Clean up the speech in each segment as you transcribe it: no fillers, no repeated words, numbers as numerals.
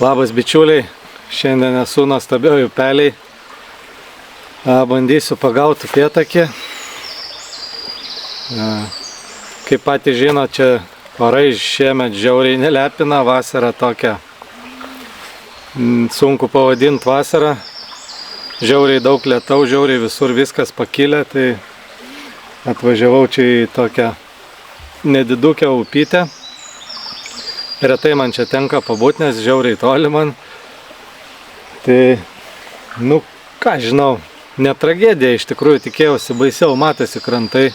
Labas bičiuliai, šiandien esu nuostabioj upeliai. Bandysiu pagauti upėtakį. Kaip patys žino, čia orai šiemet žiauriai nelepina, vasara tokia. Sunku pavadinti vasarą. Žiauriai daug lietaus, žiauriai visur viskas pakilę, tai atvažiavau čia į tokią nedidukę upytę. Retai man čia tenka pabūt, nes žiauriai toli man. Tai, ką žinau, ne tragedija, iš tikrųjų tikėjausi baisiau, matėsi krantai,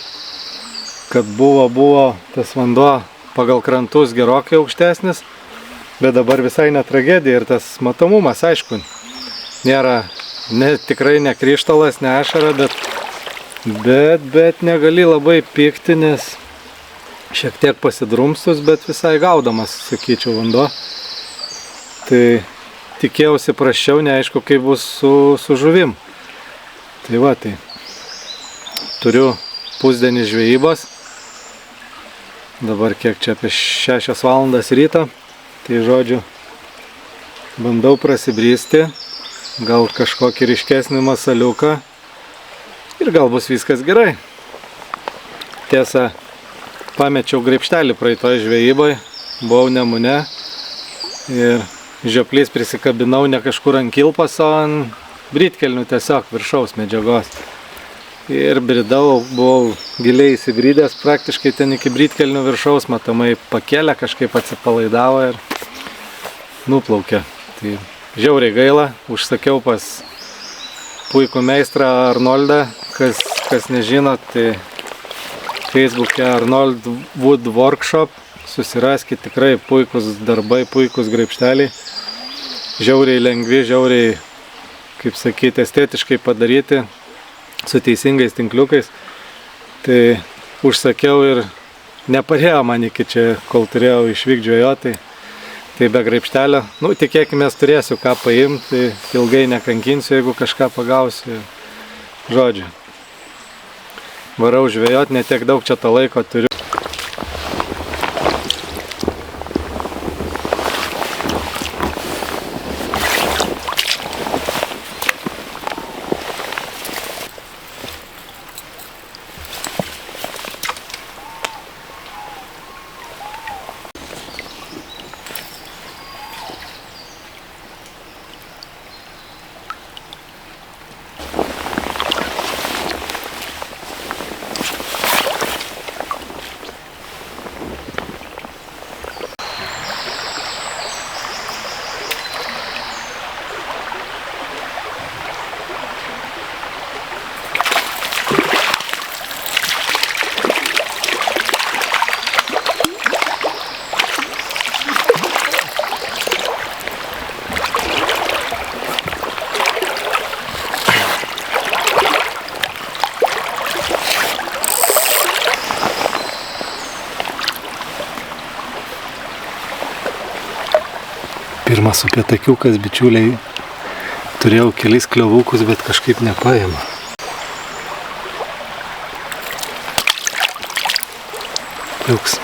kad buvo tas vanduo pagal krantus gerokai aukštesnis, bet dabar visai ne tragedija ir tas matomumas, aišku, nėra, tikrai ne krištolas, ne ašara, bet negali labai pykti, nes šiek tiek pasidrumstus, bet visai gaudamas, sakyčiau, vanduo. Tai tikėjausi prasčiau, neaišku, kaip bus su žuvim. Tai va, tai turiu pusdienį žvejybos. Dabar kiek čia apie 6 valandas ryto. Tai žodžiu, bandau prasibrysti, gal kažkokį ryškesnį masaliuką ir gal bus viskas gerai. Tiesa, pamečiau graibštelį praeitoj žvejyboj, buvau Nemune ir žioplys prisikabinau ne kažkur ant kilpos, o ant brytkelnių tiesiog viršaus medžiagos. Ir bridau, buvau giliai įsibridęs, praktiškai ten iki brytkelnių viršaus, matomai pakėlė, kažkaip atsipalaidavo ir nuplaukė. Tai žiauriai gaila, užsakiau pas puikų meistrą Arnoldą, kas nežino, tai Facebook'e Arnold Wood Workshop, susiraskit, tikrai puikus darbai, puikus graibšteliai, žiauriai lengvi, žiauriai, kaip sakyti, estetiškai padaryti, su teisingais tinkliukais. Tai užsakiau ir neparėjo man iki čia, kol turėjau išvykti žvejoti, tai be graibštelio. Tikėkime, turėsiu ką paimti, tai ilgai nekankinsiu, jeigu kažką pagausiu. Žodžiu. Varau žvejot, netiek daug čia to laiko turiu. Pirmas upėtakiukas, bičiuliai, turėjau kelis kliovukus, bet kažkaip nepaėmė. Liuks.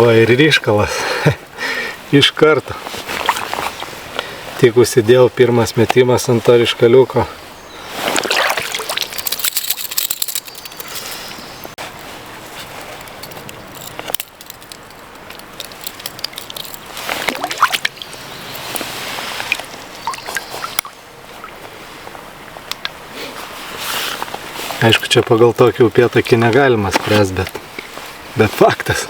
Va ir ryškalas. Iš karto. Tik užsidėjau pirmas metimas ant to ryškaliuko. Aišku, čia pagal tokį upėtakį negalima spręsti, bet faktas.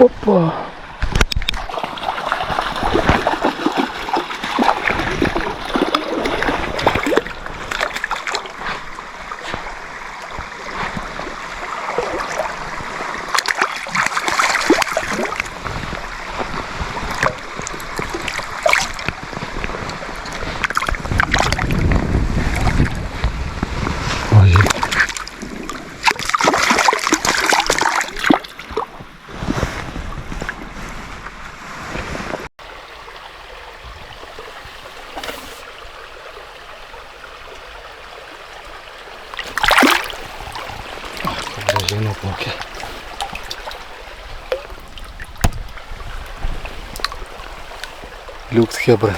Opa! Gražiai nuplaukė. Liuks chebra.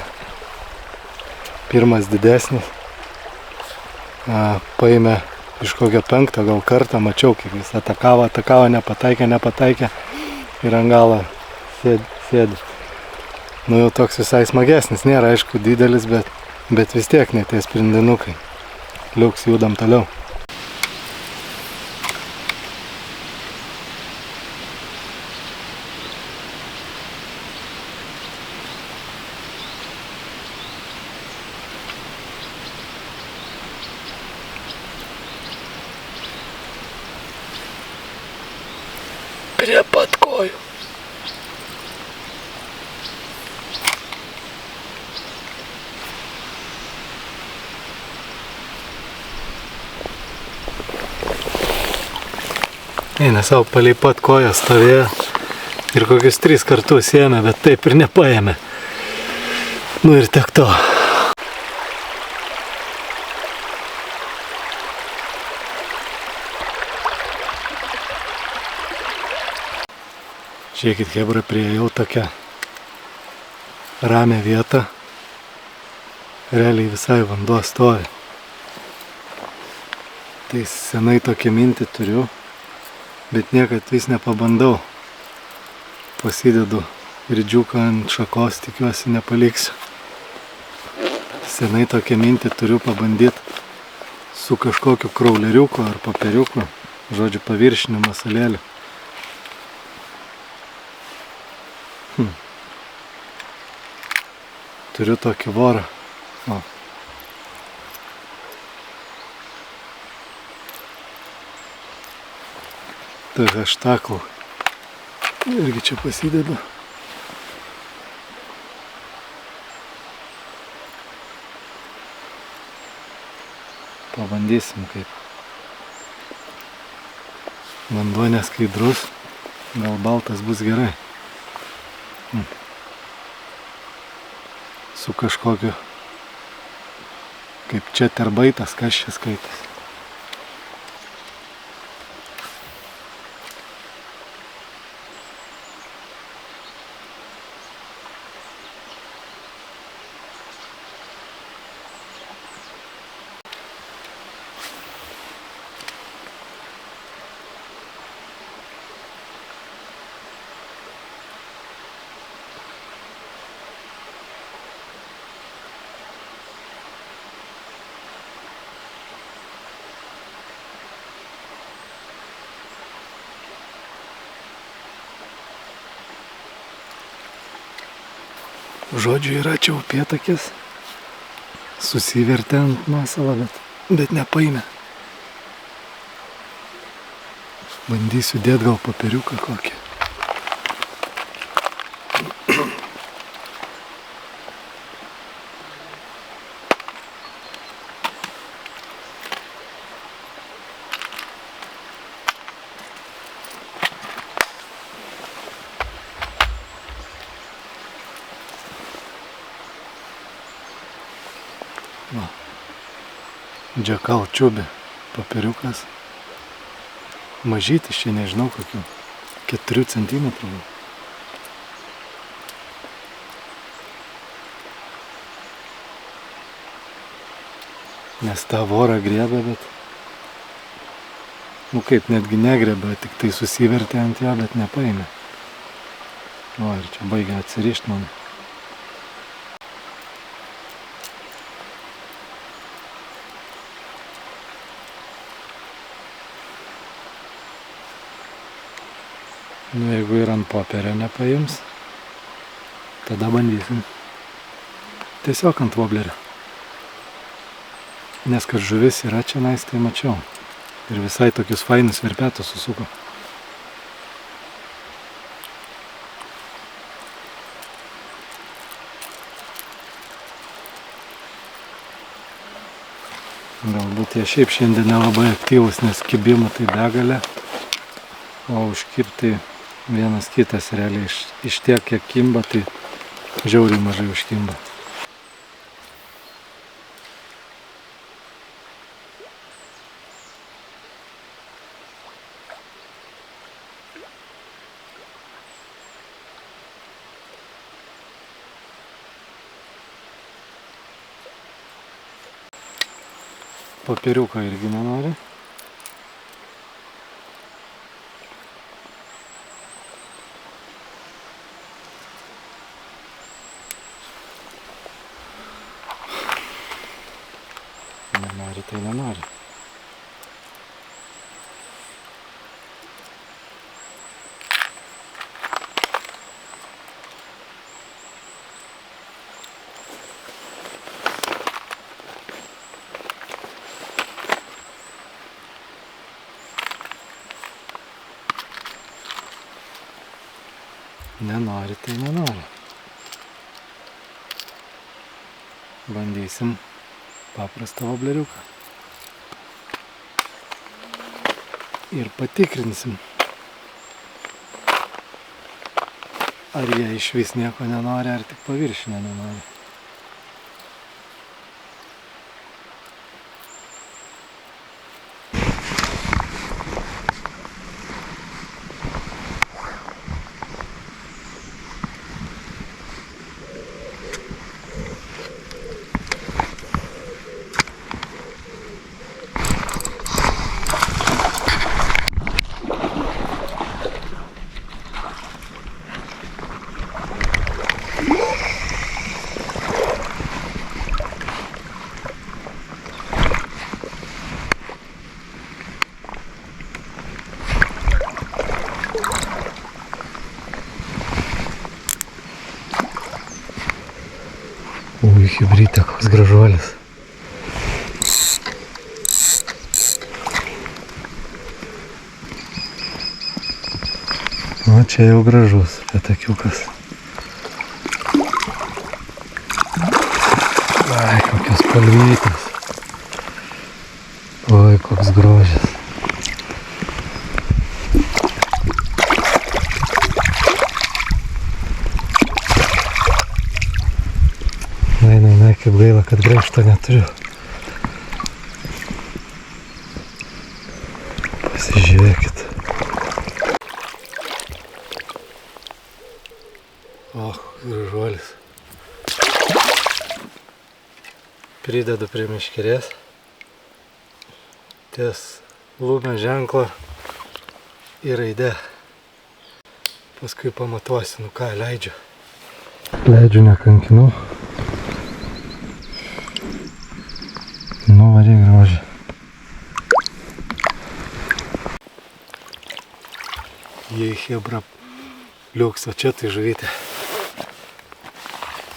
Pirmas didesnis. Paėmė iš kokio 5 gal kartą, mačiau, kaip jis atakavo, nepataikė ir ant galo sėdi. Nu jau toks visai smagesnis, nėra aišku didelis, bet vis tiek ne tie sprendinukai. Liuks, judam toliau. Prie pat kojų. Eina savo palei pat koją stovėjo ir kokius 3 kartus ėmė, bet taip ir nepaėmė. Nu ir tiek to. Žiūrėkit, chebra, priėjau tokią ramią vietą. Realiai visai vanduo stovi. Tai senai tokią mintį turiu, bet niekad vis nepabandau. Pasidedu ridžiuką ant šakos, tikiuosi nepaliksiu. Senai tokią mintį turiu pabandyti su kažkokiu krauleriuku ar paperiuku, žodžiu paviršiniu masalėliu. Turiu tokį vorą. O. Tai haštakų. Irgi čia pasidedu. Pabandysim, kaip vanduo neskaidrus, gal baltas bus gerai. Su kažkokiu, kaip čia terbaitas, kas čia skaitas. Žodžiu, yra čia upėtakis. Susivertė ant masalą, bet nepaėmė. Bandysiu dėti gal popieriuką kokį. Va. Džekal čiubė popieriukas. Mažytis, čia nežinau kokių 4 centimetrų. Nes tą vorą griebė, bet kaip netgi negriebė, tik tai susivertė ant jo, bet nepaėmė. O, ir čia baigia atsirišti man. Jeigu ir ant popierio nepaims, tada bandysim tiesiog ant voblerio. Nes kad žuvis yra čia nais, tai mačiau. Ir visai tokius fainus verpetus susuko. Galbūt jie šiaip šiandien nelabai aktyvus, nes kibimų tai begalė. O užkibti vienas kitas realiai iš tiek, kiek kimba, tai žiauriai mažai užkimba. Popieriuko irgi nenori. Nenori, tai nenori. Nenori, tai nenori. Bandysim paprastą vobleriuką. Ir patikrinsim, ar jie iš vis nieko nenori, ar tik paviršinę nenori. Ui, hibrytė, koks gražuolis. O čia jau gražus upėtakiukas. Ai, kokios spalvytės. Oi, koks grožis. Na, kaip gaila, kad graižto neturiu. Pasižiūrėkit. O, gražuolis. Pridedu prie meškerės. Ties lūmio ženklo į raidę. Paskui pamatuosiu, ką leidžiu. Leidžiu, nekankinu. Nu, varyk grožį. Jei hebra liuks, o čia tai žuvytė.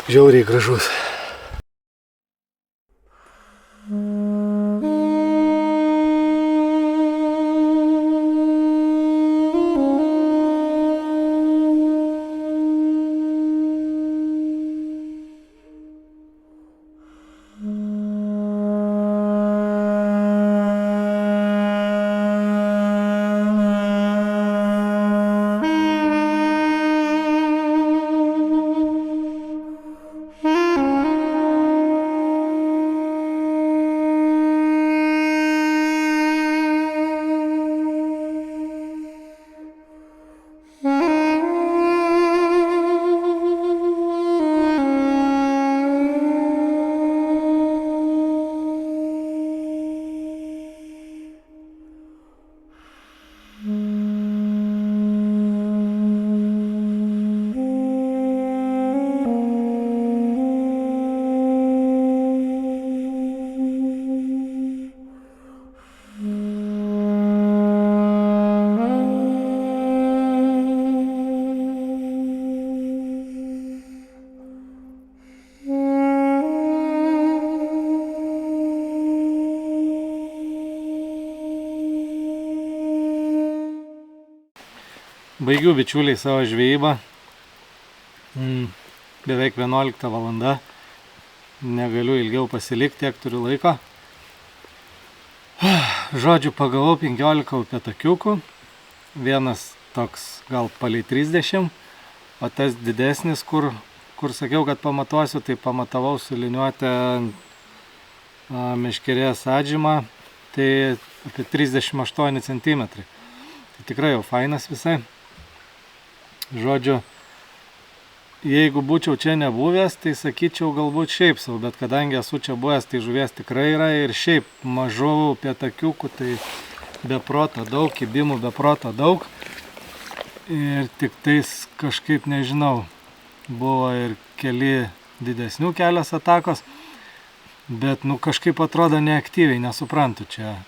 žiauriai gražus. Baigiu, bičiuliai, savo žvejybą. Beveik 11 valanda. Negaliu ilgiau pasilikti, tiek turiu laiko. Žodžiu, pagavau 15 upėtakiukų. Vienas toks gal palei 30, o tas didesnis, kur sakiau, kad pamatuosiu, tai pamatavau su liniuote meškerės atžymą, tai apie 38 cm. Tai tikrai jau fainas visai. Žodžiu, jeigu būčiau čia nebuvęs, tai sakyčiau galbūt šiaip sau, bet kadangi esu čia buvęs, tai žuvies tikrai yra ir šiaip mažų upėtakiukų, tai be proto daug, kibimų be proto daug. Ir tik tais kažkaip nežinau, buvo ir keli didesnių kelios atakos, bet kažkaip atrodo neaktyviai, nesuprantu, čia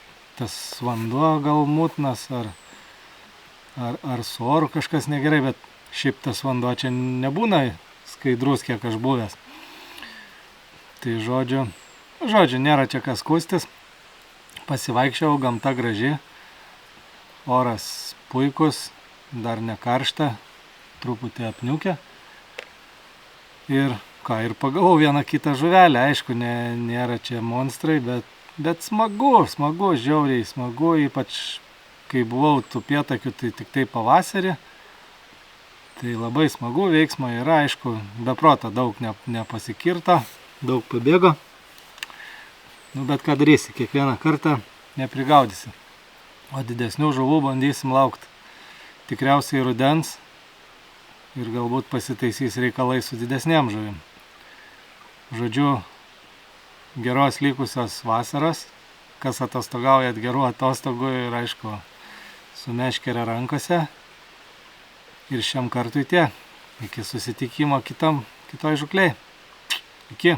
tas vanduo gal mutnas ar su oru kažkas negerai, bet šiaip tas vanduo čia nebūna skaidrus, kiek aš buvęs. Tai žodžiu, nėra čia kas skųstis. Pasivaikščiau, gamta graži, oras puikus, dar ne karšta, truputį apniukę. Ir pagavau vieną kitą žuvelę, aišku, nėra čia monstrai, bet smagu, žiauriai smagu, ypač kai buvau tų upėtakių, tai tik tai pavasarį. Tai labai smagu, veiksmo yra, aišku, be proto daug nepasikirto, daug pabėgo. Bet ką darysi, kiekvieną kartą neprigaudysi. O didesnių žuvų bandysim laukti tikriausiai rudens ir galbūt pasitaisys reikalai su didesnėm žuvim. Žodžiu, geros likusios vasaros, kas atostogaujat, gerų atostogų ir aišku, su meškere rankose. Ir šiam kartui tiek. Iki susitikimo kitoj žūklėj. Iki.